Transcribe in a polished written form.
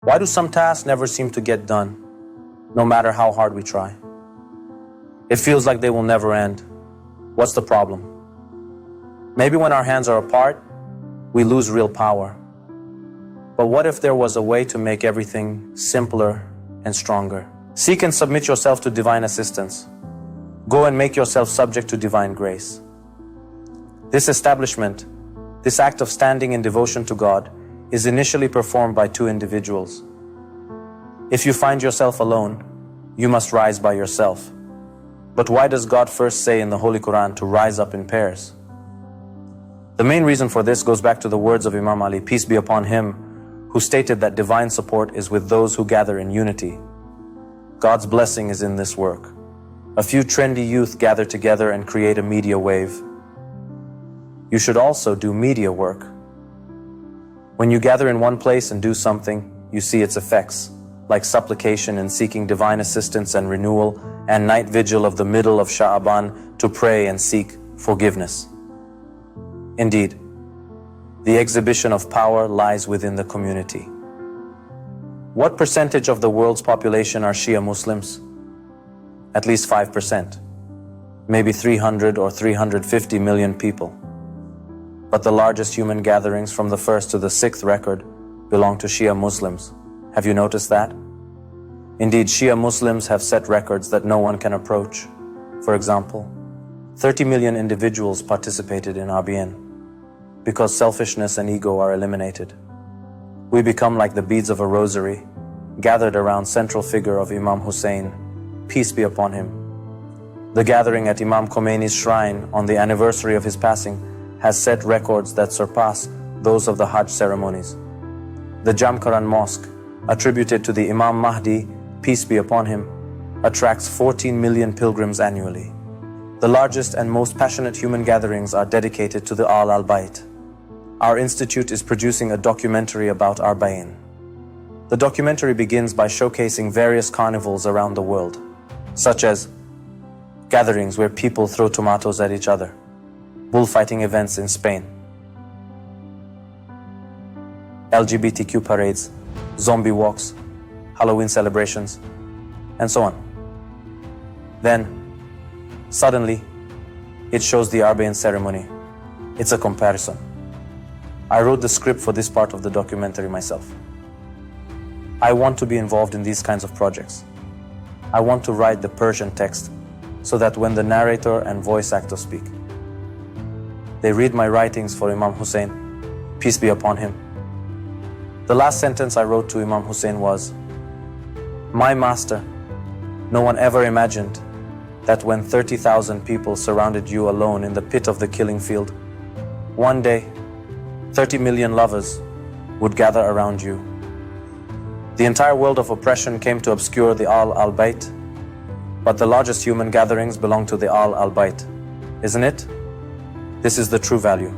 Why do some tasks never seem to get done, no matter how hard we try? It feels like they will never end. What's the problem? Maybe when our hands are apart, we lose real power. But what if there was a way to make everything simpler and stronger? Seek and submit yourself to divine assistance. Go and make yourself subject to divine grace. This establishment, this act of standing in devotion to God, is initially performed by two individuals. If you find yourself alone, you must rise by yourself. But why does God first say in the Holy Quran to rise up in pairs? The main reason for this goes back to the words of Imam Ali, peace be upon him, who stated that divine support is with those who gather in unity. God's blessing is in this work. A few trendy youth gather together and create a media wave. You should also do media work. When you gather in one place and do something, you see its effects, like supplication and seeking divine assistance and renewal, and night vigil of the middle of Sha'aban to pray and seek forgiveness. Indeed, the exhibition of power lies within the community. What percentage of the world's population are Shia Muslims? At least 5%, maybe 300 or 350 million people. But the largest human gatherings from the first to the sixth record belong to Shia Muslims. Have you noticed that? Indeed, Shia Muslims have set records that no one can approach. For example, 30 million individuals participated in Arbaeen. Because selfishness and ego are eliminated, we become like the beads of a rosary, gathered around central figure of Imam Hussein, peace be upon him. The gathering at Imam Khomeini's shrine on the anniversary of his passing has set records that surpass those of the Hajj ceremonies. The Jamkaran Mosque, attributed to the Imam Mahdi, peace be upon him, attracts 14 million pilgrims annually. The largest and most passionate human gatherings are dedicated to the Al-Bayt. Our institute is producing a documentary about Arbaeen. The documentary begins by showcasing various carnivals around the world, such as gatherings where people throw tomatoes at each other, bullfighting events in Spain, LGBTQ parades, zombie walks, Halloween celebrations, and so on. Then, suddenly, it shows the Arbaeen ceremony. It's a comparison. I wrote the script for this part of the documentary myself. I want to be involved in these kinds of projects. I want to write the Persian text so that when the narrator and voice actor speak, they read my writings for Imam Hussein, peace be upon him. The last sentence I wrote to Imam Hussein was, "My master, no one ever imagined that when 30,000 people surrounded you alone in the pit of the killing field, one day 30 million lovers would gather around you. The entire world of oppression came to obscure the Al-Bayt, but the largest human gatherings belong to the Al-Bayt. Isn't it? This is the true value.